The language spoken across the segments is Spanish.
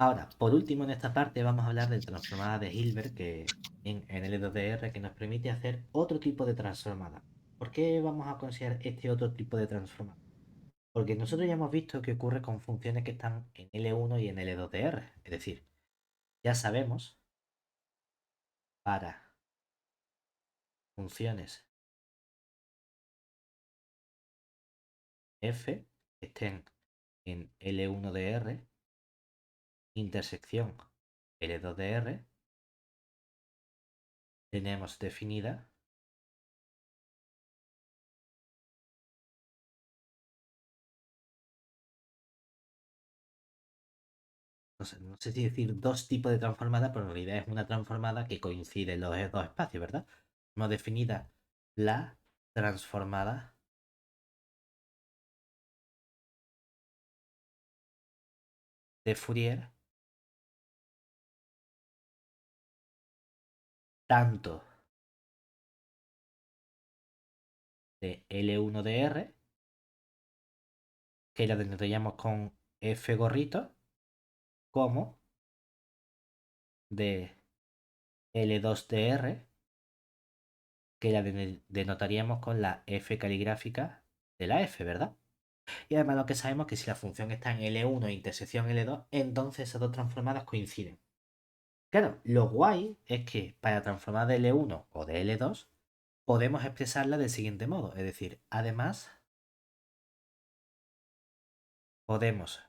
Ahora, por último, en esta parte vamos a hablar de transformada de Hilbert en L2DR que nos permite hacer otro tipo de transformada. ¿Por qué vamos a considerar este otro tipo de transformada? Porque nosotros ya hemos visto que ocurre con funciones que están en L1 y en L2DR. Es decir, ya sabemos para funciones f que estén en L1DR, intersección L2DR, tenemos definida no sé si decir dos tipos de transformada, pero en realidad es una transformada que coincide en los dos espacios, ¿verdad? Hemos definida la transformada de Fourier tanto de L1 de R, que la denotaríamos con F gorrito, como de L2 de R, que la denotaríamos con la F caligráfica de la F, ¿verdad? Y además lo que sabemos es que si la función está en L1 e intersección L2, entonces esas dos transformadas coinciden. Claro, lo guay es que para transformar de L1 o de L2 podemos expresarla del siguiente modo. Es decir, además podemos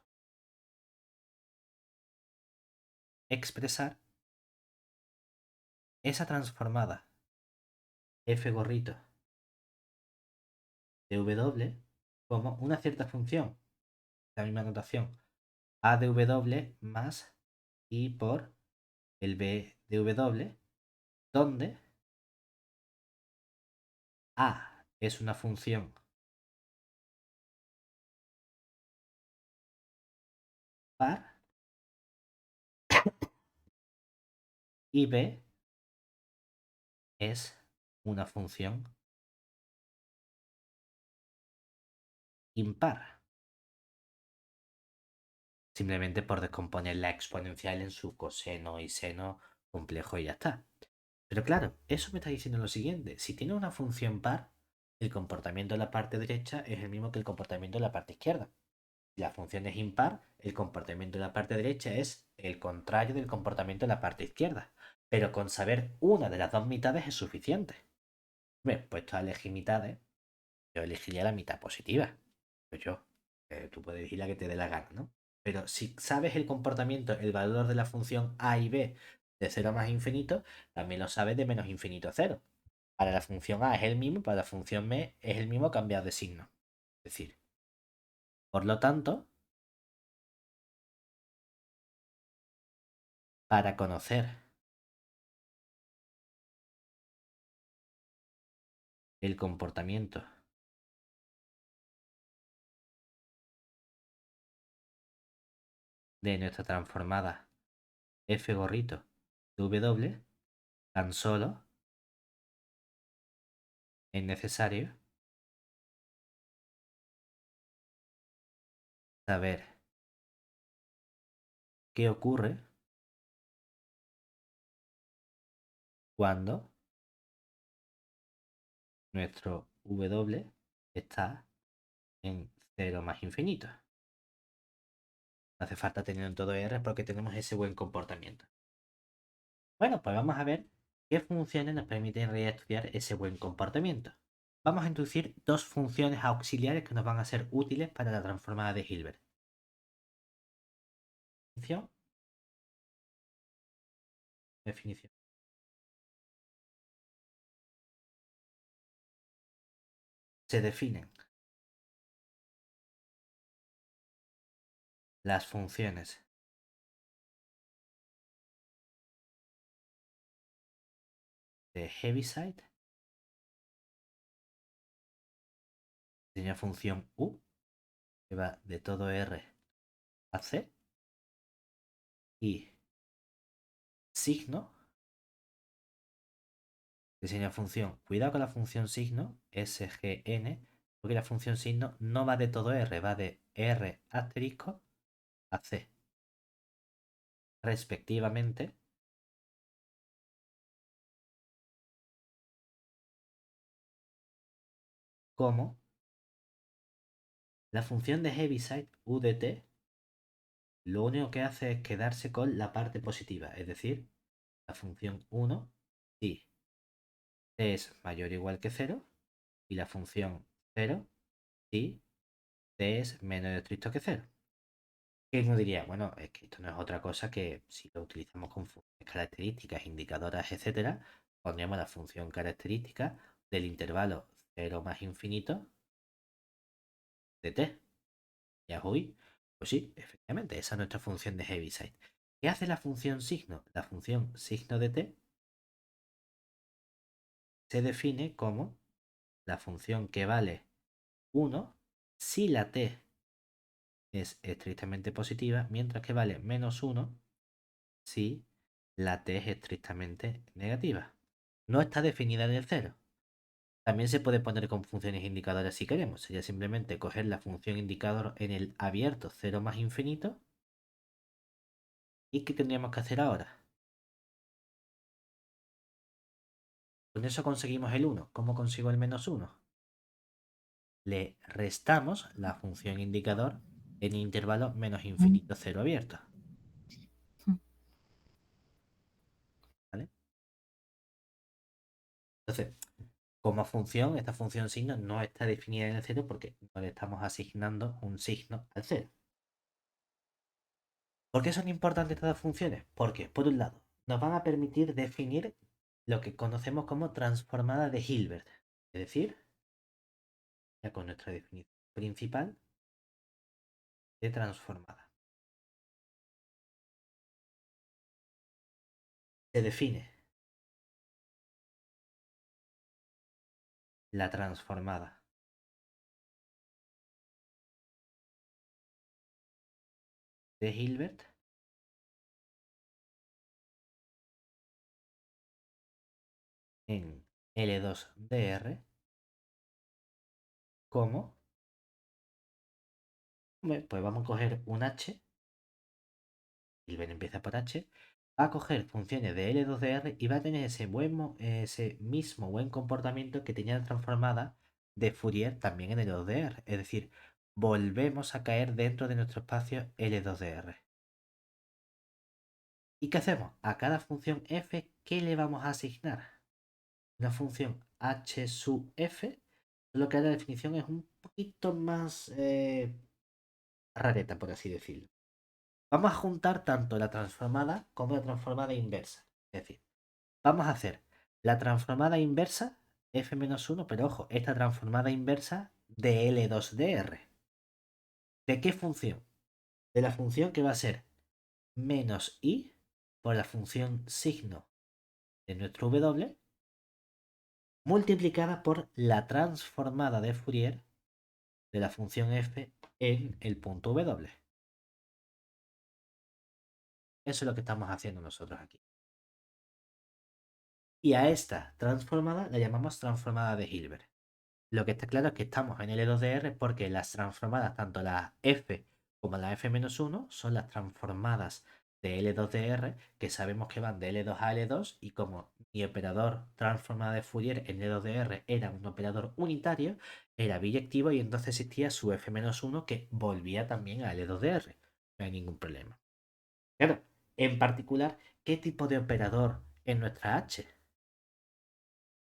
expresar esa transformada f gorrito de W como una cierta función, la misma notación, a de W más i por el b de W, donde a es una función par y b es una función impar. Simplemente por descomponer la exponencial en su coseno y seno complejo y ya está. Pero claro, eso me está diciendo lo siguiente. Si tiene una función par, el comportamiento de la parte derecha es el mismo que el comportamiento de la parte izquierda. Si la función es impar, el comportamiento de la parte derecha es el contrario del comportamiento de la parte izquierda. Pero con saber una de las dos mitades es suficiente. Bien, puesto a elegir mitades, yo elegiría la mitad positiva. Pues yo, tú puedes elegir la que te dé la gana, ¿no? Pero si sabes el comportamiento, el valor de la función a y b de 0 más infinito, también lo sabes de menos infinito a 0. Para la función a es el mismo, para la función b es el mismo cambiar de signo. Es decir, por lo tanto, para conocer el comportamiento de nuestra transformada f gorrito de w, tan solo es necesario saber qué ocurre cuando nuestro w está en 0 más infinito. No hace falta tener en todo R porque tenemos ese buen comportamiento. Bueno, pues vamos a ver qué funciones nos permiten en realidad estudiar ese buen comportamiento. Vamos a introducir dos funciones auxiliares que nos van a ser útiles para la transformada de Hilbert. Definición. Definición. Se definen las funciones de Heaviside, de una función u que va de todo R a C, y signo, que sería función, cuidado con la función signo, SGN, porque la función signo no va de todo R, va de R asterisco a C. respectivamente como la función de Heaviside u de t lo único que hace es quedarse con la parte positiva, es decir, la función 1 si t es mayor o igual que 0 y la función 0 si t es menos o estricto que 0. ¿Qué uno diría? Bueno, es que esto no es otra cosa que si lo utilizamos con funciones características, indicadoras, etcétera, pondríamos la función característica del intervalo 0 más infinito de t. Ya hoy, pues sí, efectivamente, esa es nuestra función de Heaviside. ¿Qué hace la función signo? La función signo de t se define como la función que vale 1 si la t es estrictamente positiva, mientras que vale menos 1 si la t es estrictamente negativa. No está definida en el cero. También se puede poner con funciones indicadoras si queremos. Sería simplemente coger la función indicador en el abierto 0 más infinito. ¿Y qué tendríamos que hacer ahora? Con eso conseguimos el 1. ¿Cómo consigo el menos 1? Le restamos la función indicador en el intervalo menos infinito 0 abierto. ¿Vale? Entonces, como función, esta función signo no está definida en el cero porque no le estamos asignando un signo al cero. ¿Por qué son importantes estas dos funciones? Porque, por un lado, nos van a permitir definir lo que conocemos como transformada de Hilbert. Es decir, ya con nuestra definición principal de transformada. Se define la transformada de Hilbert en L2DR como, pues vamos a coger un H, Hilbert empieza por H, va a coger funciones de L2DR y va a tener ese mismo buen comportamiento que tenía la transformada de Fourier también en L2DR. Es decir, volvemos a caer dentro de nuestro espacio L2DR. ¿Y qué hacemos? A cada función f, ¿qué le vamos a asignar? Una función h sub f, lo que la definición es un poquito más rareta, por así decirlo. Vamos a juntar tanto la transformada como la transformada inversa. Es decir, vamos a hacer la transformada inversa f-1, pero ojo, esta transformada inversa de L2DR. ¿De qué función? De la función que va a ser menos i por la función signo de nuestro w multiplicada por la transformada de Fourier de la función f en el punto w. Eso es lo que estamos haciendo nosotros aquí. Y a esta transformada la llamamos transformada de Hilbert. Lo que está claro es que estamos en L2DR porque las transformadas, tanto la f como la f-1, son las transformadas de L2DR que sabemos que van de L2 a L2 y como mi operador transformada de Fourier en L2DR era un operador unitario, era biyectivo y entonces existía su f-1 que volvía también a L2DR. No hay ningún problema. Claro, en particular, ¿qué tipo de operador es nuestra H?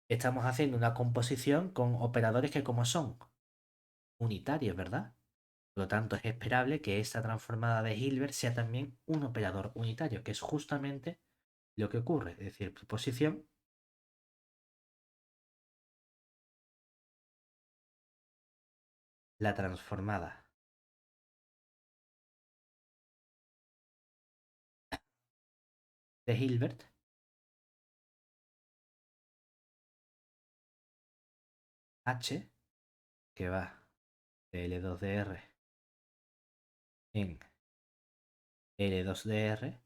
Estamos haciendo una composición con operadores que como son unitarios, ¿verdad? Por lo tanto, es esperable que esta transformada de Hilbert sea también un operador unitario, que es justamente lo que ocurre. Es decir, proposición la transformada de Hilbert H, que va de L2DR en L2DR,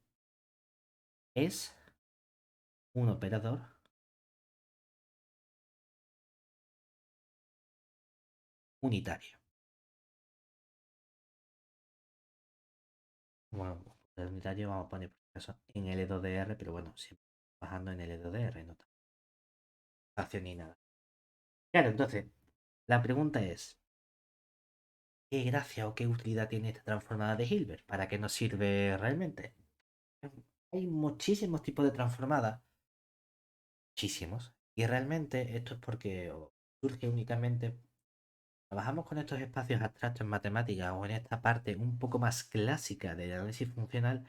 es un operador unitario. Bueno, El unitario vamos a poner por si acaso en L2DR, pero bueno, siempre bajando en L2DR, no espacio ni nada. Claro, entonces, la pregunta es, ¿qué gracia o qué utilidad tiene esta transformada de Hilbert? ¿Para qué nos sirve realmente? Hay muchísimos tipos de transformadas, muchísimos, y realmente esto es porque surge únicamente, trabajamos con estos espacios abstractos en matemáticas o en esta parte un poco más clásica del análisis funcional.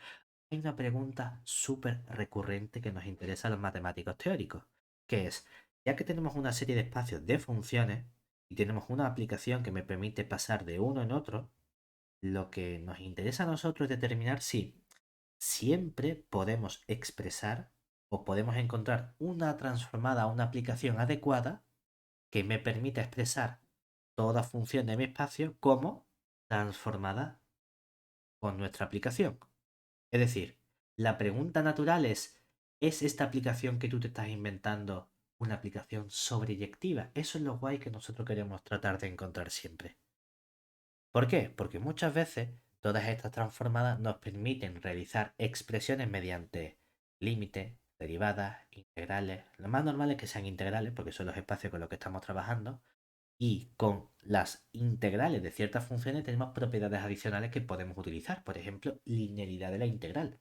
Hay una pregunta súper recurrente que nos interesa a los matemáticos teóricos, que es, ya que tenemos una serie de espacios de funciones y tenemos una aplicación que me permite pasar de uno en otro, lo que nos interesa a nosotros es determinar si siempre podemos expresar o podemos encontrar una transformada, una aplicación adecuada que me permita expresar toda función de mi espacio como transformada con nuestra aplicación. Es decir, la pregunta natural ¿es esta aplicación que tú te estás inventando una aplicación sobreyectiva? Eso es lo guay que nosotros queremos tratar de encontrar siempre. ¿Por qué? Porque muchas veces todas estas transformadas nos permiten realizar expresiones mediante límites, derivadas, integrales. Lo más normal es que sean integrales porque son los espacios con los que estamos trabajando. Y con las integrales de ciertas funciones tenemos propiedades adicionales que podemos utilizar. Por ejemplo, linealidad de la integral.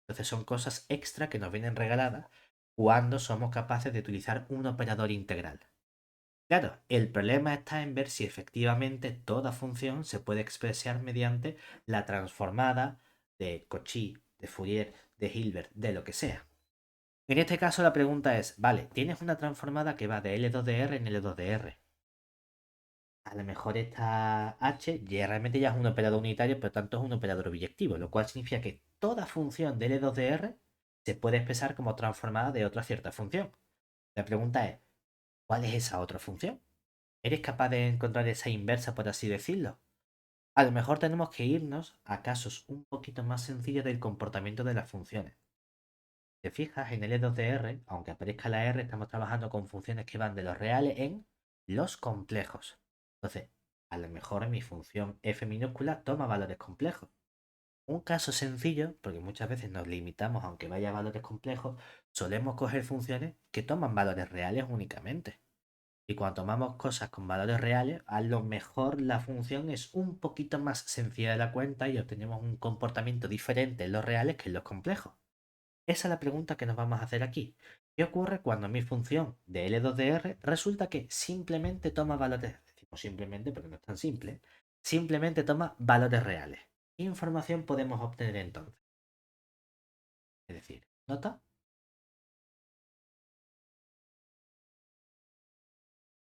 Entonces son cosas extra que nos vienen regaladas cuando somos capaces de utilizar un operador integral. Claro, el problema está en ver si efectivamente toda función se puede expresar mediante la transformada de Cauchy, de Fourier, de Hilbert, de lo que sea. En este caso la pregunta es, vale, tienes una transformada que va de L2DR en L2DR. A lo mejor esta H ya realmente ya es un operador unitario, pero tanto es un operador biyectivo, lo cual significa que toda función de L2DR se puede expresar como transformada de otra cierta función. La pregunta es, ¿cuál es esa otra función? ¿Eres capaz de encontrar esa inversa, por así decirlo? A lo mejor tenemos que irnos a casos un poquito más sencillos del comportamiento de las funciones. Si te fijas, en L2DR, aunque aparezca la R, estamos trabajando con funciones que van de los reales en los complejos. Entonces, a lo mejor mi función f minúscula toma valores complejos. Un caso sencillo, porque muchas veces nos limitamos, aunque vaya a valores complejos, solemos coger funciones que toman valores reales únicamente. Y cuando tomamos cosas con valores reales, a lo mejor la función es un poquito más sencilla de la cuenta y obtenemos un comportamiento diferente en los reales que en los complejos. Esa es la pregunta que nos vamos a hacer aquí. ¿Qué ocurre cuando mi función de L2DR resulta que simplemente toma valores, decimos simplemente porque no es tan simple, simplemente toma valores reales? ¿Qué información podemos obtener entonces? Es decir, nota,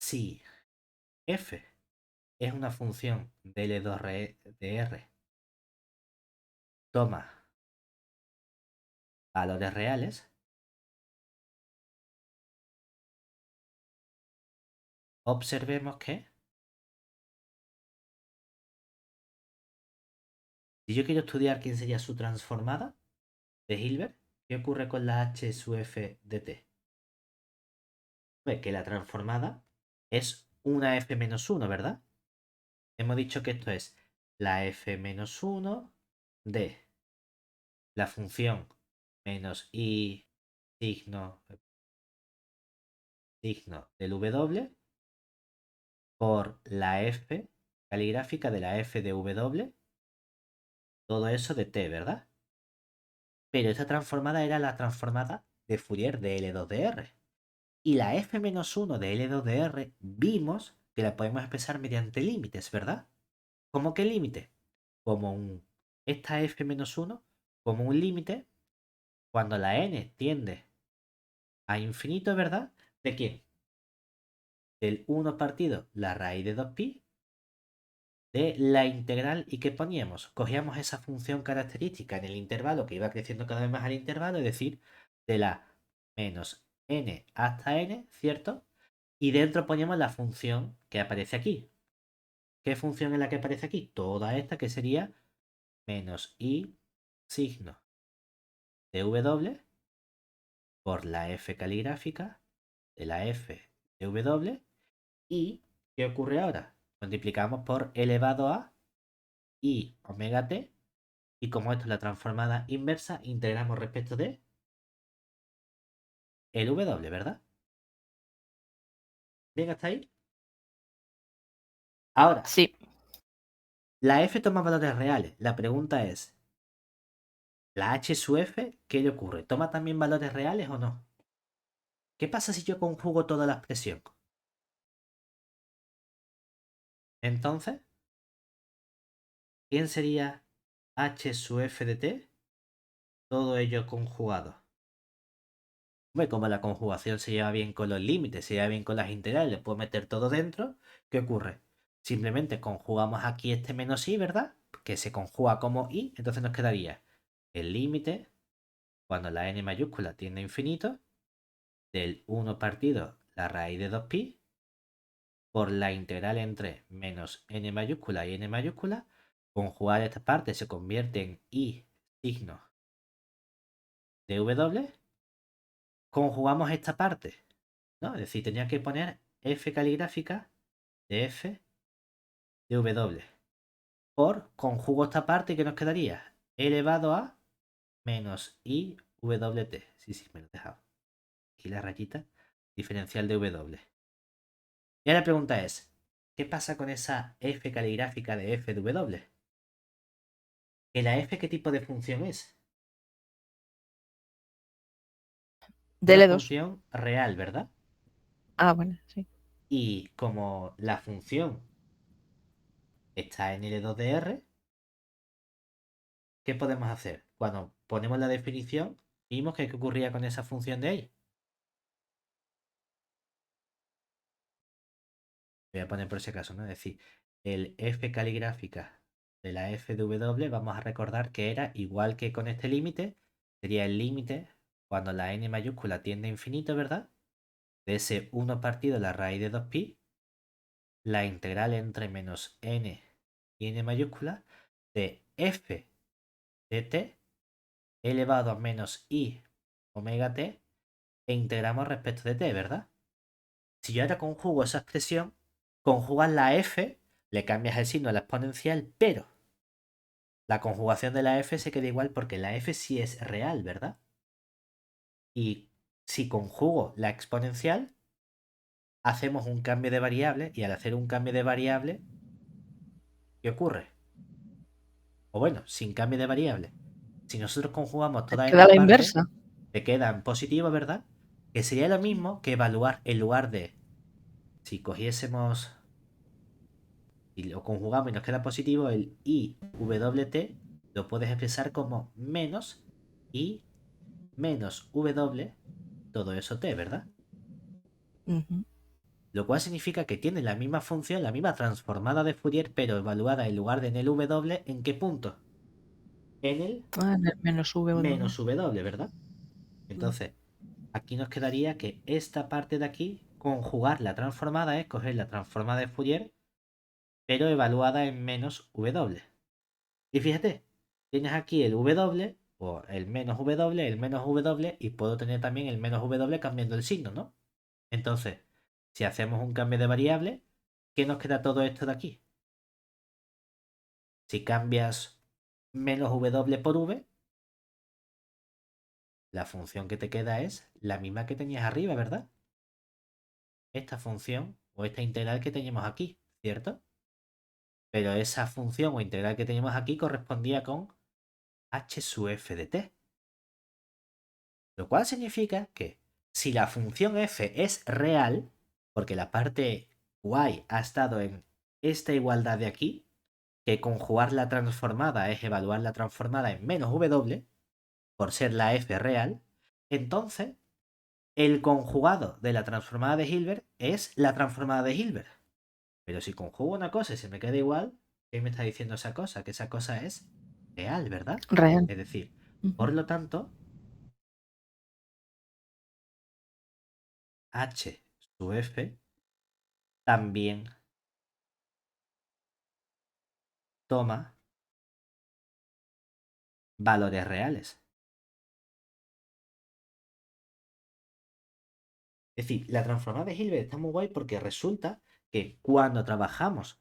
si f es una función de L2DR, toma valores reales, observemos que si yo quiero estudiar quién sería su transformada de Hilbert, ¿qué ocurre con la h su f de t? Pues que la transformada es una f menos 1, ¿verdad? Hemos dicho que esto es la f menos 1 de la función menos i signo del w por la f caligráfica de la f de w, todo eso de t, ¿verdad? Pero esta transformada era la transformada de Fourier de L2DR. Y la f-1 de L2DR vimos que la podemos expresar mediante límites, ¿verdad? ¿Cómo qué límite? Como esta f-1 como un límite cuando la n tiende a infinito, ¿verdad? ¿De quién? Del 1 partido la raíz de 2pi de la integral. ¿Y qué poníamos? Cogíamos esa función característica en el intervalo que iba creciendo cada vez más al intervalo, es decir, de la menos n hasta n, ¿cierto? Y dentro poníamos la función que aparece aquí. ¿Qué función es la que aparece aquí? Toda esta que sería menos i signo de w por la f caligráfica de la f de w. ¿Y qué ocurre ahora? Multiplicamos por elevado a i omega t Y como esto es la transformada inversa, integramos respecto de el W, ¿verdad? Bien, hasta ahí. Ahora, Sí. la f toma valores reales. La pregunta es, ¿la h su f qué le ocurre? ¿Toma también valores reales o no? ¿Qué pasa si yo conjugo toda la expresión? Entonces, ¿quién sería h su f de t? Todo ello conjugado. Bueno, como la conjugación se lleva bien con los límites, se lleva bien con las integrales, puedo meter todo dentro. ¿Qué ocurre? Simplemente conjugamos aquí este menos i, ¿verdad? Que se conjuga como i, entonces nos quedaría el límite, cuando la n mayúscula tiende a infinito, del 1 partido la raíz de 2pi por la integral entre menos n mayúscula y n mayúscula. Conjugar esta parte se convierte en i signo de w. Conjugamos esta parte, ¿no? Es decir, tenía que poner f caligráfica de f de w. Por conjugo esta parte que nos quedaría elevado a menos i wt. Sí, me lo he dejado. Aquí la rayita diferencial de w. Y ahora la pregunta es, ¿qué pasa con esa f caligráfica de f de w? ¿Que la f qué tipo de función es? Una DL2. función real, ¿verdad? Ah, bueno, sí. Y como la función está en L2 de R, ¿qué podemos hacer? Cuando ponemos la definición, vimos que qué ocurría con esa función de ahí. Voy a poner por ese caso, ¿no? Es decir, el f caligráfica de la f de w, vamos a recordar que era igual que con este límite, sería el límite cuando la n mayúscula tiende a infinito, ¿verdad? De ese 1 partido la raíz de 2pi, la integral entre menos n y n mayúscula de f de t elevado a menos i omega t e integramos respecto de t, ¿verdad? Si yo ahora conjugo esa expresión, conjugas la f, le cambias el signo a la exponencial, pero la conjugación de la f se queda igual porque la f sí es real, ¿verdad? Y si conjugo la exponencial, hacemos un cambio de variable y al hacer un cambio de variable, ¿qué ocurre? O bueno, sin cambio de variable. Si nosotros conjugamos todas Queda estas la partes, inversa. te quedan positivos, ¿verdad? Que sería lo mismo que evaluar en lugar de, si cogiésemos y lo conjugamos y nos queda positivo, el IWT lo puedes expresar como menos I menos W, todo eso T, ¿verdad? Ujú. Lo cual significa que tiene la misma función, la misma transformada de Fourier, pero evaluada en lugar de en el W, ¿en qué punto? En el Ah, en el menos V o W. menos W, ¿verdad? Mm. Entonces, aquí nos quedaría que esta parte de aquí, conjugar la transformada es coger la transformada de Fourier, pero evaluada en menos W. Y fíjate, tienes aquí el W o el menos W y puedo tener también el menos W cambiando el signo, ¿no? Entonces, si hacemos un cambio de variable, ¿qué nos queda todo esto de aquí? Si cambias menos W por V, la función que te queda es la misma que tenías arriba, ¿verdad? Esta función o esta integral que teníamos aquí, ¿cierto? Pero esa función o integral que teníamos aquí correspondía con h sub f de t. Lo cual significa que si la función f es real, porque la parte y ha estado en esta igualdad de aquí, que conjugar la transformada es evaluar la transformada en menos w, por ser la f real, entonces el conjugado de la transformada de Hilbert es la transformada de Hilbert. Pero si conjugo una cosa y se me queda igual, ¿qué me está diciendo esa cosa? Que esa cosa es real, ¿verdad? Real. Es decir, Ujú. por lo tanto, h sub f también toma valores reales. Es decir, la transformada de Hilbert está muy guay porque resulta que cuando trabajamos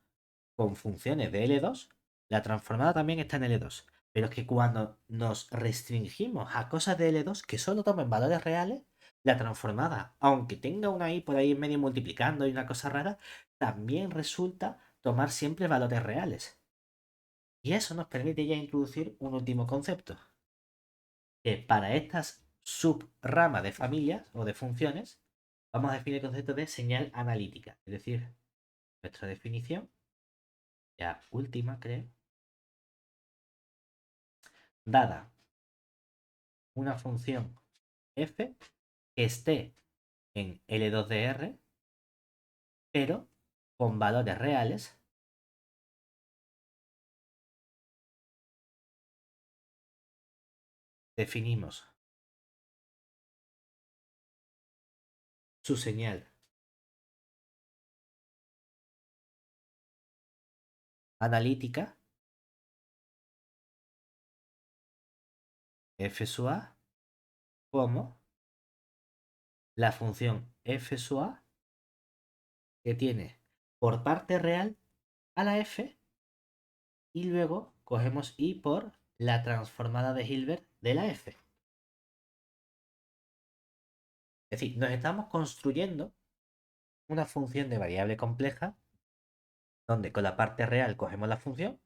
con funciones de L2, la transformada también está en L2. Pero es que cuando nos restringimos a cosas de L2 que solo tomen valores reales, la transformada, aunque tenga una i por ahí en medio multiplicando y una cosa rara, también resulta tomar siempre valores reales. Y eso nos permite ya introducir un último concepto, que para estas subramas de familias o de funciones, vamos a definir el concepto de señal analítica. Es decir, nuestra definición, ya última creo, dada una función f que esté en L2 de R, pero con valores reales, definimos su señal analítica f sub a como la función f sub a que tiene por parte real a la f y luego cogemos i por la transformada de Hilbert de la f. Es decir, nos estamos construyendo una función de variable compleja donde con la parte real cogemos la función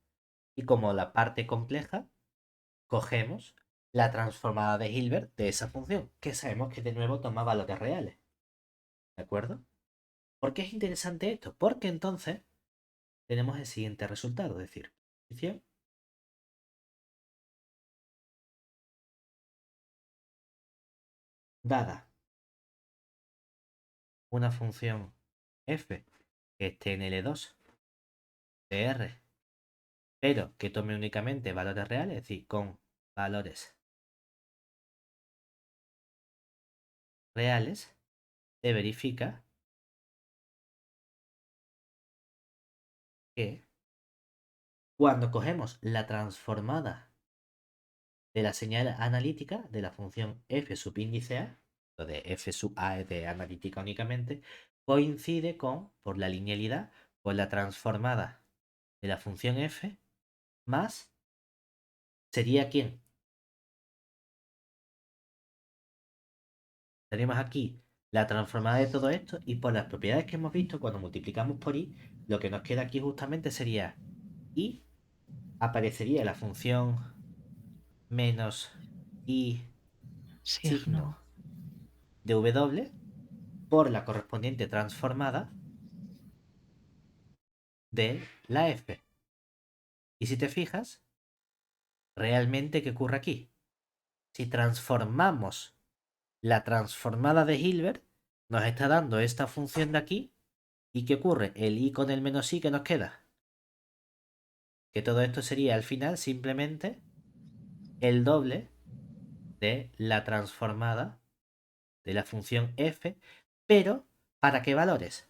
y como la parte compleja cogemos la transformada de Hilbert de esa función, que sabemos que de nuevo toma valores reales. ¿De acuerdo? ¿Por qué es interesante esto? Porque entonces tenemos el siguiente resultado, es decir, posición dada una función f que esté en L2 de R, pero que tome únicamente valores reales, es decir, con valores reales, se verifica que cuando cogemos la transformada de la señal analítica de la función f subíndice a, lo de f sub a es de analítica únicamente, coincide con, por la linealidad, con la transformada de la función f más, ¿sería quién? Tenemos aquí la transformada de todo esto y por las propiedades que hemos visto, cuando multiplicamos por i, lo que nos queda aquí justamente sería i, aparecería la función menos i signo Signo. de w por la correspondiente transformada de la f. Y si te fijas, realmente, ¿qué ocurre aquí? Si transformamos la transformada de Hilbert, nos está dando esta función de aquí. ¿Y qué ocurre? El i con el menos i que nos queda. Que todo esto sería al final simplemente el doble de la transformada de la función f, pero ¿para qué valores?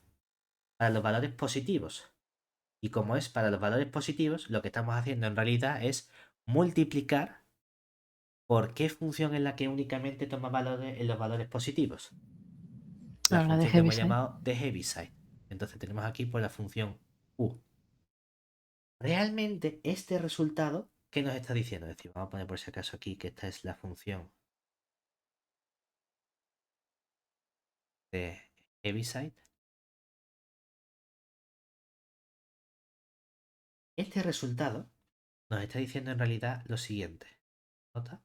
Para los valores positivos. Y como es para los valores positivos, lo que estamos haciendo en realidad es multiplicar por qué función es la que únicamente toma valores en los valores positivos. La Habla de función que hemos Heaviside. llamado de Heaviside. Entonces tenemos aquí por la función u. Realmente este resultado, ¿qué nos está diciendo? Es decir, vamos a poner por si acaso aquí que esta es la función de Heaviside. Este resultado nos está diciendo en realidad lo siguiente. ¿Nota?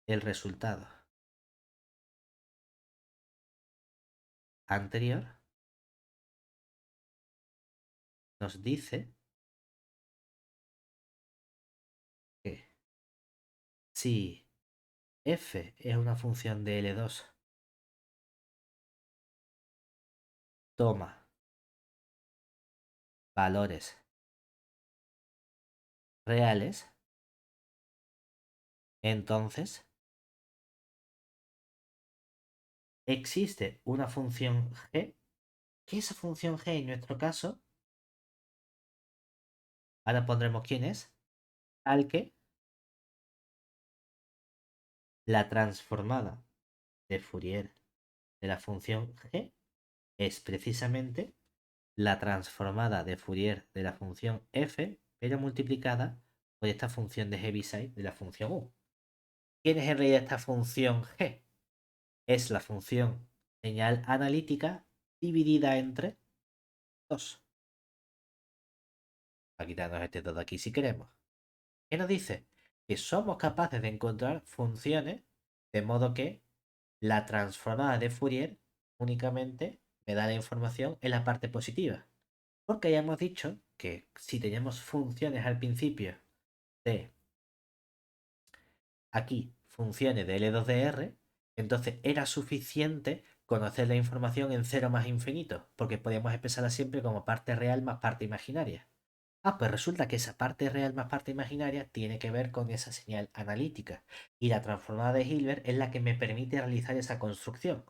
El resultado anterior nos dice que si f es una función de L2, toma valores reales, entonces existe una función g, que esa función g en nuestro caso, ahora pondremos quién es, al que la transformada de Fourier de la función g es precisamente la transformada de Fourier de la función f, pero multiplicada por esta función de Heaviside de la función U. ¿Quién es en realidad esta función G? Es la función señal analítica dividida entre 2. Vamos a quitarnos este 2 de aquí si queremos. ¿Qué nos dice? Que somos capaces de encontrar funciones de modo que la transformada de Fourier únicamente me da la información en la parte positiva. Porque ya hemos dicho que si teníamos funciones al principio de aquí, funciones de L2 de R, entonces era suficiente conocer la información en 0 más infinito, porque podíamos expresarla siempre como parte real más parte imaginaria. Ah, pues resulta que esa parte real más parte imaginaria tiene que ver con esa señal analítica. Y la transformada de Hilbert es la que me permite realizar esa construcción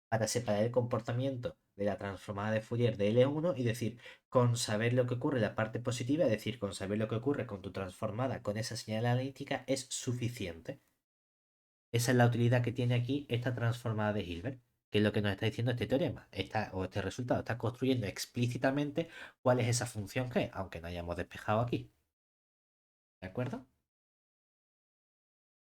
para separar el comportamiento de la transformada de Fourier de L1 y decir, con saber lo que ocurre en la parte positiva, es decir, con saber lo que ocurre con tu transformada con esa señal analítica, es suficiente. Esa es la utilidad que tiene aquí esta transformada de Hilbert, que es lo que nos está diciendo este teorema, o este resultado. Está construyendo explícitamente cuál es esa función G, aunque no hayamos despejado aquí. ¿De acuerdo?